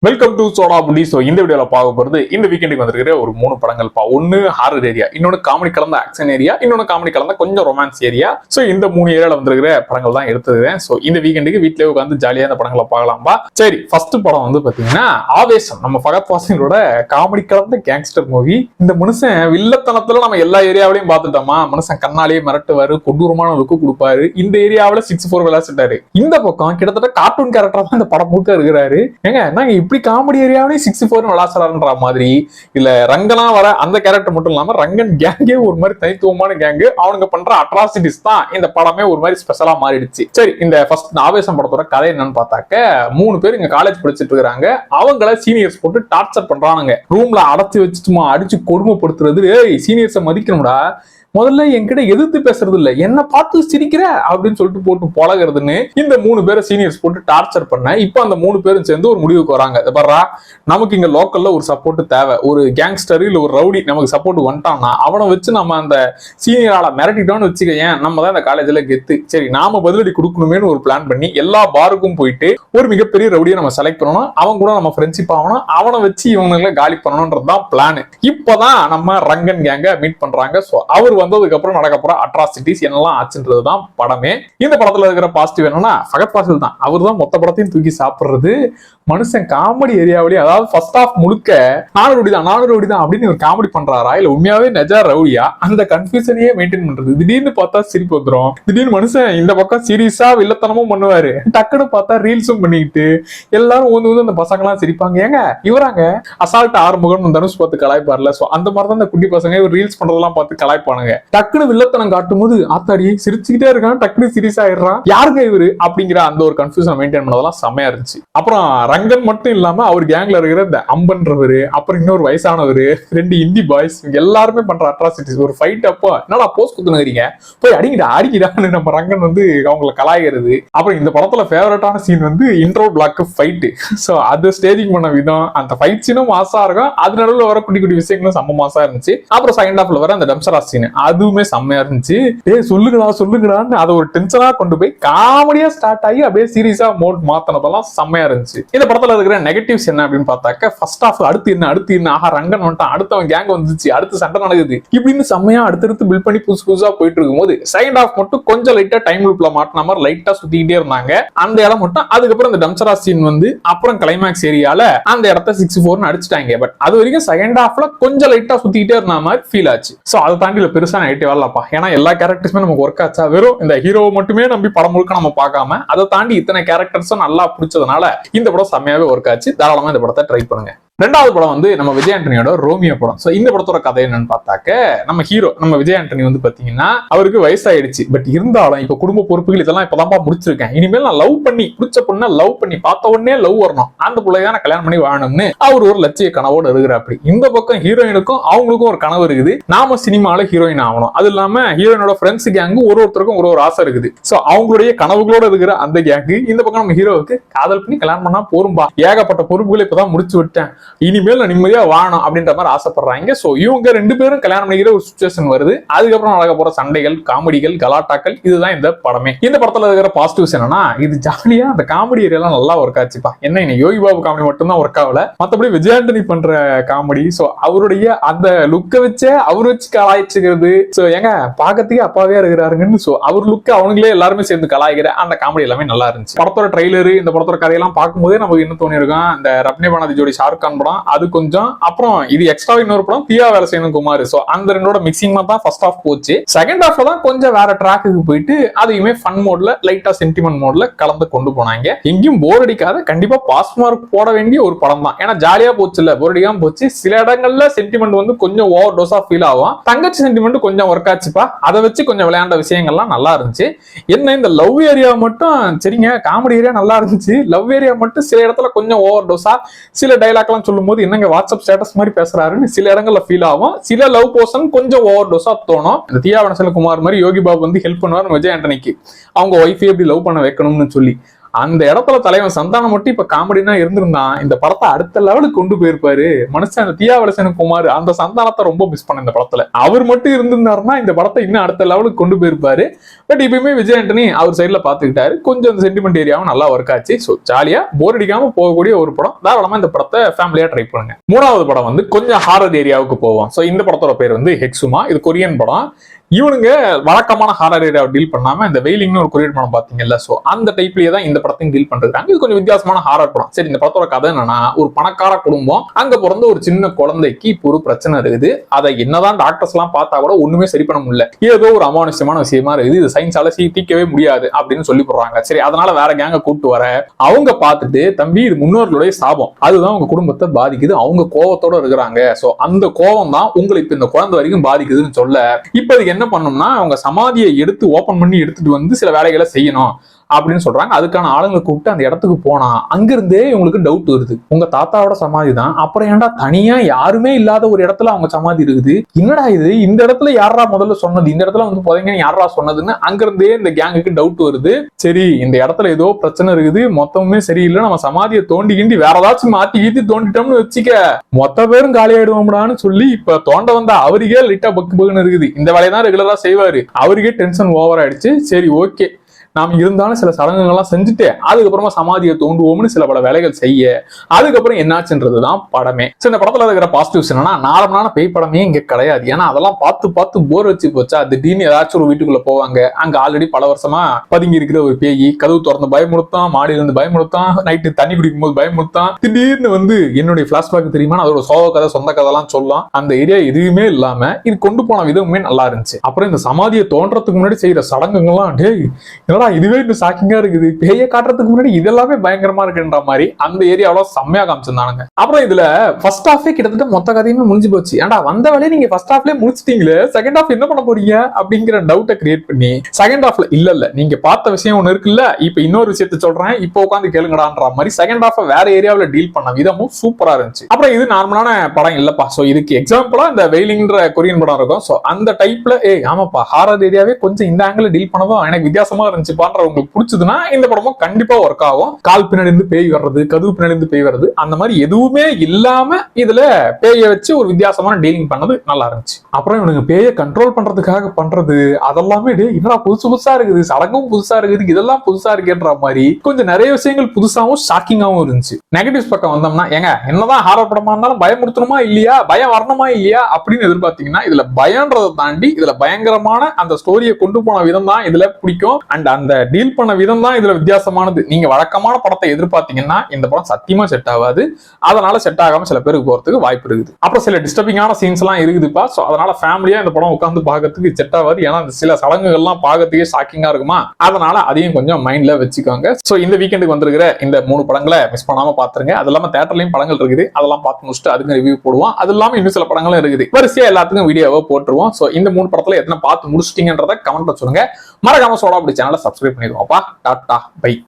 Welcome to soda புடி. So இந்த வீடியோல பார்க்க போறது இந்த வீக்கெண்டுக்கு வந்திருக்கிற ஒரு 3 படங்கள்ப்பா. ஒன்னு ஹாரர் ஏரியா, இன்னொன்னு காமெடி கலந்த ஆக்ஷன் ஏரியா, இன்னொன்னு காமெடி கலந்த கொஞ்சம் ரொமான்ஸ் ஏரியா. ஸோ இந்த 3 ஏரியால வந்திருக்கிற படங்கள் தான் எடுத்துருக்கேன். ஸோ இந்த வீக்கெண்டுக்கு வீட்டிலே உட்காந்து ஜாலியா இந்த படங்களை பார்க்கலாம்பா. சரி, ஃபர்ஸ்ட் படம் வந்து பாத்தீங்கன்னா ஆவேசம். நம்ம ஃபகத் ஃபாசிலோட காமெடி கலந்த கேங்ஸ்டர் மூவி. இந்த மனுஷன் வில்லத்தனத்துல நம்ம எல்லா ஏரியாவிலையும் பார்த்துட்டோமா. மனுஷன் கண்ணாலேயே மிரட்டுவாரு, கொடூரமான லுக்கு கொடுப்பாரு. இந்த ஏரியாவில 6-4 விளையாசிட்டாரு. இந்த பக்கம் கிட்டத்தட்ட கார்ட்டூன் கேரக்டர் தான் இந்த படம் முழுக்க இருக்கிறாரு. ஏங்க நாங்க இப்படி காமெடி ஏரியாவிலையும் 6-4 விளாசறான்ற மாதிரி இல்ல. ரங்கனா வர அந்த கேரக்டர் மட்டும் இல்லாம ரங்கன் கேங்கே ஒரு மாதிரி தனித்துவமான கேங்கு. அவனுங்க பண்ற அட்ராசிட்டிஸ் தான் இந்த படமே ஒரு மாதிரி ஸ்பெஷலா மாறிடுச்சு. சரி, இந்த ஃபர்ஸ்ட் ஆவேசம் படத்தோட கதை என்னன்னு பார்த்தாக்க, 3 பேர் இங்க காலேஜ் படிச்சுட்டு இருக்காங்க. அவங்கள சீனியர்ஸ் போட்டு டார்ச்சர் பண்றானுங்க. ரூம்ல அடைச்சு வச்சுட்டுமா அடிச்சு கொடுமைப்படுத்துறது. ஏய், சீனியர்ஸை மதிக்கணும்டா, முதல்ல என்கிட்ட எதிர்த்து பேசுறது இல்ல, என்ன பார்த்து சிரிக்கிற அப்படின்னு சொல்லிட்டு போட்டு பழகிறதுன்னு இந்த 3 பேரை சீனியர்ஸ் போட்டு டார்ச்சர் பண்ண. இப்ப அந்த 3 பேரும் சேர்ந்து ஒரு முடிவுக்கு வராங்க. பர்றா, நமக்கு இங்க லோக்கல்ல ஒரு சப்போர்ட் தேவை. ஒரு கேங்ஸ்டர் இல்ல ஒரு ரவுடி நமக்கு சப்போர்ட் வந்துட்டான்னா அவனை வச்சு நம்ம அந்த சீனியரால மிரட்டிட்டோம்னு வச்சுக்க, ஏன் நம்ம தான் இந்த காலேஜ்ல கெத்து. சரி, நாம பதிலடி கொடுக்கணுமேனு ஒரு பிளான் பண்ணி எல்லா பாருக்கும் போயிட்டு ஒரு மிகப்பெரிய ரவுடியை நம்ம செலக்ட் பண்ணணும். அவன் கூட நம்ம ஃப்ரெண்ட்ஷிப் ஆகணும். அவனை வச்சு இவங்களை காலி பண்ணணும்ன்றதுதான் பிளான். இப்பதான் நம்ம ரங்கன் கேங்க மீட் பண்றாங்க. சோ அவர் வந்ததுக்கு அப்புறம் நடக்க போற அட்ராசிட்டிஸ் என்னெல்லாம் ஆச்சுன்றதுதான் படமே. இந்த படத்துல இருக்கிற பாசிட்டிவ் என்னன்னா ஃபகத் ஃபாசில் தான். அவர் தான் மொத்த படத்தையும் தூக்கி சாப்பிடுறது. மனுஷன் காமெடி ஏரியாவிலேயே, அதாவது ஃபர்ஸ்ட் ஆஃப் முழுக்க நானூறு ரவுடி தான் அப்படின்னு ஒரு காமெடி பண்றாரா இல்ல உண்மையாவே நெஜா ரவுடியா, அந்த கன்ஃபியூஷனையே மெயின்டைன் பண்றது. திடீர்னு பார்த்தா சிரிப்பு வந்துடும். திடீர்னு மனுஷன் இந்த பக்கம் சீரியஸா வில்லத்தனமும் பண்ணுவாரு, டக்குன்னு பார்த்தா ரீல்ஸும் பண்ணிக்கிட்டு எல்லாரும் வந்து அந்த பசங்க எல்லாம் சிரிப்பாங்க. ஏங்க இவராங்க அசால்ட் ஆறுமுகம் தனுஷ் பார்த்து கலாய்ப்பார்ல, சோ அந்த மாதிரிதான் இந்த குட்டி பசங்க ரீல்ஸ் பண்றதெல்லாம் பார்த்து கலாய்ப்பானுங்க. டக்குனு வில்லத்தனம் காட்டும் போது ஆத்தாடி சிரிச்சுக்கிட்டே இருக்கான், டக்குனு சீரியஸ் ஆயிடுறான், யாருங்க இவரு அப்படிங்கிற அந்த ஒரு கன்ஃபியூஷன் மெயின்டைன் பண்ணதெல்லாம் செமையா இருந்துச்சு. அப்புறம் ரங்கன் மட்டும் இல்லாம அவர் கேங்ல இருக்கிற இந்த அம்பன்றவரு, அப்புறம் இன்னொரு வயசானவரு, 2 இந்தி பாய்ஸ், எல்லாருமே பண்ற அட்ராசிட்டிஸ். ஒரு ஃபைட் அப்போ என்னடா போஸ்ட் குத்துனுறீங்க, போய் அடிக்கிடான்னு நம்ம ரங்கன் வந்து அவங்களை கலாய்கிறது. அப்புறம் இந்த படத்துல ஃபேவரட்டான சீன் வந்து இன்ட்ரோ பிளாக் ஃபைட். சோ அது ஸ்டேஜிங் பண்ண விதம், அந்த ஃபைட் சீனும் மாசா இருக்கும். அது நடுவில் வர குட்டி குட்டி விஷயங்களும் செம்ம மாசா இருந்துச்சு. அப்புறம் செகண்ட் ஹாஃப்ல வர அந்த டம்சரா சீன் அதுவுமே செம்மையா இருந்துச்சு. சொல்லுங்கடான்னு அதை ஒரு டென்ஷனா கொண்டு போய் காமெடியா ஸ்டார்ட் ஆகி அப்படியே சீரியஸா மோட் மாத்தினதெல்லாம் செம்மையா இருந்துச்சு. இந்த படத்துல இருக்கிற நெகட்டிவ்ஸ் என்ன அப்படின்னு பார்த்தாக்க, ஃபர்ஸ்ட் ஆஃப் அடுத்து என்ன ஆஹா ரங்கன் வந்துட்டான், அடுத்தவன் கேங் வந்துச்சு, அடுத்து சண்டை நடக்குது, இப்படின்னு செம்மையா அடுத்தடுத்து பில்ட் பண்ணி புதுசா போயிட்டு இருக்கும் போது செகண்ட் ஆஃப் மட்டும் கொஞ்சம் லைட்டா டைம் லூப்ல மாட்டின மாதிரி லைட்டா சுத்திக்கிட்டே இருந்தாங்க அந்த இடம் மட்டும். அதுக்கப்புறம் இந்த டம்சரா சீன் வந்து அப்புறம் கிளைமேக்ஸ் ஏரியால அந்த இடத்த 6-4 அடிச்சுட்டாங்க. பட் அது வரைக்கும் செகண்ட் ஹாஃப்ல கொஞ்சம் லைட்டா சுத்திக்கிட்டே இருந்த மாதிரி ஃபீல் ஆச்சு. சோ அதை தாண்டி பெருசா நெகட்டிவ் வரலப்பா. ஏன்னா எல்லா கேரக்டர்ஸுமே நமக்கு ஒர்க் ஆச்சா. வெறும் இந்த ஹீரோவை மட்டுமே நம்பி படம் முழுக்க நம்ம பார்க்காம அதை தாண்டி இத்தனை கேரக்டர்ஸும் நல்லா பிடிச்சதுனால இந்த படம் செம்மையாவே ஒர்க் ஆச்சு. தாராளமா இந்த படத்தை ட்ரை பண்ணுங்க. ரெண்டாவது படம் வந்து நம்ம விஜய் ஆண்டனியோட ரோமியோ படம். சோ இந்த படத்தோட கதை என்னன்னு பார்த்தாக்க, நம்ம ஹீரோ நம்ம விஜய் ஆண்டனி வந்து பாத்தீங்கன்னா அவருக்கு வயசாயிடுச்சு. பட் இருந்தாலும் இப்ப குடும்ப பொறுப்புகள் இதெல்லாம் இப்பதான் முடிச்சிருக்கேன், இனிமேல் நான் லவ் பண்ணி பிடிச்ச பொண்ணை லவ் பண்ணி பார்த்த உடனே லவ் வரணும், அந்த பிள்ளைய நான் கல்யாணம் பண்ணி வாழணும்னு அவர் ஒரு லட்சிய கனவோடு இருக்கிறாப்படி. இந்த பக்கம் ஹீரோயினுக்கும் அவங்களுக்கும் ஒரு கனவு இருக்குது, நாம சினிமால ஹீரோயின் ஆகணும். அது இல்லாம ஹீரோயினோட ஃப்ரெண்ட்ஸ் கேங்கு ஒருத்தருக்கும் ஒரு ஆசை இருக்குது. சோ அவங்களுடைய கனவுகளோட இருக்கிற அந்த கேங்கு இந்த பக்கம் நம்ம ஹீரோவுக்கு காதல் பண்ணி கல்யாணம் பண்ணா போரும்பா, ஏகப்பட்ட பொறுப்புகளை இப்பதான் முடிச்சு விட்டேன், இனிமேல் நான் நிம்மதியா வாழணும் அப்படின்ற மாதிரி ஆசைப்படுறாங்க. சோ இவங்க 2 பேரும் கல்யாணம் பண்ணிக்கிற ஒரு சிச்சுவேஷன் வருது. அதுக்கப்புறம் நடக்க போற சண்டைகள், காமெடிகள், கலாட்டாக்கள், இதுதான் இந்த படமே. இந்த படத்துல இருக்கிற பாசிட்டிவ்ஸ் என்னன்னா, இது ஜாலியா அந்த காமெடி ஏரியாலாம் நல்லா ஒர்க் ஆச்சுப்பா. என்ன யோகி பாபு காமெடி மட்டும் தான் ஒர்க் ஆகல, மத்தபடி விஜய் ஆண்டனி பண்ற காமெடி, சோ அவருடைய அந்த லுக்கை வச்சே அவர் வச்சு கலாய்ச்சுக்கிறது. சோ ஏங்க பாக்கத்துக்கு அப்பாவே இருக்கிறாருங்கன்னு சோ அவர் லுக் அவங்களே எல்லாருமே சேர்ந்து கலாய்க்கிற அந்த காமெடி எல்லாமே நல்லா இருந்துச்சு. படத்தோட ட்ரெய்லரு, இந்த படத்தோட கதையெல்லாம் பார்க்கும்போதே நமக்கு என்ன தோணி இருக்கும், இந்த ரப்னே பானர்ஜி ஜோடி ஷாருக் கான் படம் அது கொஞ்சம், அப்புறம் இது எக்ஸ்ட்ரா இன்னொரு படம் தியா வேலை செய்யணும் குமார். சோ அந்த ரெண்டோட மிக்சிங் தான் ஃபர்ஸ்ட் ஹாஃப் போச்சு. செகண்ட் ஹாஃப்ல தான் கொஞ்சம் வேற ட்ராக்குக்கு போயிட்டு அதையுமே ஃபன் மோட்ல லைட்டா சென்டிமெண்ட் மோட்ல கலந்து கொண்டு போனாங்க. எங்கேயும் போர் அடிக்காத, கண்டிப்பா பாஸ் மார்க் போட வேண்டிய ஒரு படம் தான். ஏன்னா ஜாலியா போச்சு இல்ல, போர் அடிக்காம போச்சு. சில இடங்கள்ல சென்டிமெண்ட் வந்து கொஞ்சம் ஓவர் டோஸா ஃபீல் ஆகும். தங்கச்சி சென்டிமெண்ட் கொஞ்சம் ஒர்க் ஆச்சுப்பா, அதை வச்சு கொஞ்சம் விளையாண்ட விஷயங்கள்லாம் நல்லா இருந்துச்சு. என்ன இந்த லவ் ஏரியா மட்டும் சரிங்க, காமெடி ஏரியா நல்லா இருந்துச்சு, லவ் ஏரியா மட்டும் சில இடத்துல கொஞ்சம் ஓவர் டோஸா சில டைலாக் எல்லாம் சொல்லும் போது என்னங்க வாட்ஸ்அப் ஸ்டேட்டஸ் மாதிரி பேசுறாருன்னு சில இடங்கள்ல ஃபீல் ஆகும். சில லவ் போர்ஷன் கொஞ்சம் ஓவர் டோஸா தோணும். இந்த தியா குமார் மாதிரி யோகி பாபு வந்து ஹெல்ப் பண்ணுவார் விஜய் ஆண்டனிக்கு, அவங்க ஒய்ஃபை எப்படி லவ் பண்ண வைக்கணும்னு சொல்லி. அந்த இடத்துல தலைவன் சந்தானம் மட்டும் இப்ப காமெடினா இருந்திருந்தான் இந்த படத்தை அடுத்த லெவலுக்கு கொண்டு போயிருப்பாரு. மனுஷன் தியாவலசன் குமார் அந்த சந்தானத்தை ரொம்ப மிஸ் பண்ண இந்த படத்துல. அவர் மட்டும் இருந்திருந்தாருன்னா இந்த படத்தை இன்னும் அடுத்த லெவலுக்கு கொண்டு போயிருப்பாரு. பட் இப்பயுமே விஜய் ஆண்டனி அவர் சைட்ல பாத்துக்கிட்டாரு. கொஞ்சம் அந்த சென்டிமெண்ட் ஏரியாவும் நல்லா ஒர்க் ஆச்சு. ஸோ ஜாலியா போர் அடிக்காம போகக்கூடிய ஒரு படம். தாராளமா இந்த படத்தை ஃபேமிலியா ட்ரை பண்ணுங்க. மூணாவது படம் வந்து கொஞ்சம் ஹாரர் ஏரியாவுக்கு போவோம். ஸோ இந்த படத்தோட பேர் வந்து ஹெக்ஸுமா. இது கொரியன் படம். இவனுங்க வழக்கமான ஹாரர் ஏரியாவை டீல் பண்ணாம இந்த வெயிலிங்னு ஒரு கொரியன் படம் பாத்தீங்கல்ல, சோ அந்த டைப்லயே தான் இந்த படத்தையும் டீல் பண்றாங்க. இது கொஞ்சம் வித்தியாசமான ஹாரர் படம். சரி, இந்த படத்தோட கதை என்னன்னா, ஒரு பணக்கார குடும்பம், அங்க பிறந்த ஒரு சின்ன குழந்தைக்கு இப்போ ஒரு பிரச்சனை இருக்குது. அதை என்னதான் டாக்டர்ஸ் எல்லாம் பார்த்தா கூட ஒண்ணுமே சரி பண்ண முடியல. ஏதோ ஒரு அமானுஷ்யமான விஷயமா இருக்குது, இது சயின்ஸால தீர்க்கவே முடியாது அப்படின்னு சொல்லி போடுறாங்க. சரி, அதனால வேற கேங்க கூப்பிட்டு வர அவங்க பார்த்துட்டு, தம்பி இது முன்னோர்களுடைய சாபம், அதுதான் உங்க குடும்பத்தை பாதிக்குது, அவங்க கோவத்தோட இருக்கிறாங்க, சோ அந்த கோவம் தான் உங்களுக்கு இந்த குழந்தை வரைக்கும் பாதிக்குதுன்னு சொல்ல, இப்ப இதுக்கு என்ன பண்ணணும்னா அவங்க சமாதியை எடுத்து ஓபன் பண்ணி எடுத்துட்டு வந்து சில வேலைகளை செய்யணும் அப்படின்னு சொல்றாங்க. அதுக்கான ஆளுங்களை கூப்பிட்டு அந்த இடத்துக்கு போனா அங்கிருந்தே இவங்களுக்கு டவுட் வருது. உங்க தாத்தாவோட சமாதி தான், அப்புறம் ஏன்டா தனியா யாருமே இல்லாத ஒரு இடத்துல அவங்க சமாதி இருக்குது, என்னடா இது, இந்த இடத்துல யாரா முதல்ல சொன்னது, இந்த இடத்துல வந்து புதைங்கன்னு யாரா சொன்னதுன்னு அங்கிருந்தே இந்த கேங்குக்கு டவுட் வருது. சரி, இந்த இடத்துல ஏதோ பிரச்சனை இருக்குது, மொத்தமே சரியில்லை, நம்ம சமாதியை தோண்டி கிண்டி வேற ஏதாச்சும் மாத்தி கீத்தி தோண்டிட்டோம்னு வச்சுக்க மொத்த பேரும் காலி ஆயிடுவோம்டான்னு சொல்லி இப்ப தோண்ட வந்தா அவருக்கே லைட்டா பக்கு பக்குன்னு இருக்குது. இந்த வேலையை தான் ரெகுலரா செய்வாரு. அவருக்கே டென்ஷன் ஓவர் ஆயிடுச்சு. சரி, ஓகே, நாம் இருந்தாலும் சில சடங்குகள்லாம் செஞ்சுட்டு அதுக்கப்புறமா சமாதியை தோண்டுவோம்னு சில பல வேலைகள் செய்ய, அதுக்கப்புறம் என்னாச்சுன்றதுதான் படமே. இந்த படத்துல இருக்கிற பாசிட்டிவ்ஸ் என்னன்னா, நார்மலான பேய் படமே இங்க கிடையாது. ஏன்னா அதெல்லாம் பார்த்து போர் வச்சு போச்சா. திடீர்னு ஏதாச்சும் ஒரு வீட்டுக்குள்ள போவாங்க, அங்க ஆல்ரெடி பல வருஷமா பதுங்கி இருக்கிற ஒரு பேய் கதவு திறந்து பயமுறுத்தான், மாடியில இருந்து பயமுறுத்தான், நைட்டு தண்ணி குடிக்கும் போது பயமுறுத்தான், திடீர்னு வந்து என்னுடைய பிளாஷ்பேக் தெரியுமா, அதோட சோக கதை சொந்த கதைலாம் சொல்லலாம். அந்த ஏரியா எதுவுமே இல்லாம இது கொண்டு போன விதமுமே நல்லா இருந்துச்சு. அப்புறம் இந்த சமாதியை தோன்றதுக்கு முன்னாடி செய்யற சடங்குகள்லாம் டேய் இதுவே இன்னும் ஷாக்கிங்கா இருக்குது, பேய காட்டுறதுக்கு முன்னாடி இதெல்லாமே பயங்கரமா இருக்குன்ற மாதிரி அந்த ஏரியாவில செம்மையா காமிச்சிருந்தானுங்க. அப்புறம் இதுல ஃபர்ஸ்ட் ஹாஃபே கிட்டத்தட்ட மொத்த கதையுமே முடிஞ்சு போச்சு. ஏன்டா வந்த வேலையை நீங்க ஃபர்ஸ்ட் ஹாஃப்லயே முடிச்சிட்டீங்களே, செகண்ட் ஹாஃப் என்ன பண்ண போறீங்க அப்படிங்கிற டவுட்டை கிரியேட் பண்ணி செகண்ட் ஹாஃப்ல இல்ல நீங்க பார்த்த விஷயம் ஒண்ணு இருக்குல்ல, இப்ப இன்னொரு விஷயத்த சொல்றேன், இப்ப உட்காந்து கேளுங்கடான்ற மாதிரி செகண்ட் ஹாஃப் வேற ஏரியாவில டீல் பண்ண விதமும் சூப்பரா இருந்துச்சு. அப்புறம் இது நார்மலான படம் இல்லப்பா. சோ இதுக்கு எக்ஸாம்பிளா இந்த வெயிலிங்ன்ற கொரியன் படம் இருக்கும். சோ அந்த டைப்ல ஆமாப்பா ஹாரர் ஏரியாவே கொஞ்சம் இந்த ஆங்கிள் டீல் பண்ணதும் எனக்கு வித்தியாசமா இருந்துச்சு. உங்களுக்கு பிடிச்சதுன்னா இந்த படமும் கண்டிப்பா ஒர்க் ஆகும். கால் பின்னாடி இருந்து பேய் வர்றது, கதவு பின்னாடி இருந்து பேய் வர்றது, அந்த மாதிரி எதுவுமே இல்லாம இதுல பேயை வச்சு ஒரு வித்தியாசமான டீலிங் பண்ணது நல்லா இருந்துச்சு. அப்புறம் இவனுக்கு பேயை கண்ட்ரோல் பண்றதுக்காக பண்றது அதெல்லாமே என்னடா புதுசா இருக்குது, சடங்கும் புதுசா இருக்குது, இதெல்லாம் புதுசா இருக்குன்ற மாதிரி கொஞ்சம் நிறைய விஷயங்கள் புதுசாவும் ஷாக்கிங்காவும் இருந்துச்சு. நெகட்டிவ்ஸ் பக்கம் வந்தோம்னா, ஏங்க என்னதான் ஹாரர் படமா இருந்தாலும் பயமுறுத்தணுமா இல்லையா, பயம் வரணுமா இல்லையா அப்படின்னு எதிர்பார்த்தீங்கன்னா, இதுல பயன்றதை தாண்டி இதுல பயங்கரமான அந்த ஸ்டோரியை கொண்டு போன விதம் தான் இதுல பிடிக்கும். அண்ட் அந்த டீல் பண்ண விதம் தான் இதுல வித்தியாசமானது. நீங்க வழக்கமான படத்தை எதிர்பார்த்தீங்கன்னா இந்த படம் சத்தியமா செட் ஆகாது. அதனால செட் ஆகாம சில பேருக்கு போறதுக்கு வாய்ப்பு இருக்குது. அப்புறம் சில டிஸ்டர்பிங்கான சீன்ஸ் எல்லாம் இருக்குதுப்பா. சோ அதனால ஃபேமிலியா இந்த படம் உட்காந்து பாக்கிறதுக்கு செட் ஆகாது. ஏன்னா சில சடங்குகள்லாம் பாக்கிறதுக்கே ஷாக்கிங்கா இருக்குமா, அதனால அதையும் கொஞ்சம் மைண்ட்ல வச்சுக்கோங்க. சோ இந்த வீக்கெண்டுக்கு வந்திருக்கிற இந்த 3 படங்களை மிஸ் பண்ணாம பாத்துருங்க. அது இல்லாம தியேட்டர்லயும் படங்கள் இருக்குது, அதெல்லாம் பார்த்து முடிச்சுட்டு அதுக்கு ரிவ்யூ போடுவோம். அது இல்லாம இன்னும் சில படங்களும் இருக்குது, வரிசையா எல்லாத்துக்கும் வீடியோவை போட்டுருவோம். சோ இந்த 3 படத்துல எத்தனை பார்த்து முடிச்சிட்டீங்கன்றத கமெண்ட்ல சொல்லுங்க. மறக்காம சோடா அப்படி சேனலை சப்ஸ்கிரைப் பண்ணிடுவோம்ப்பா. Tata bye.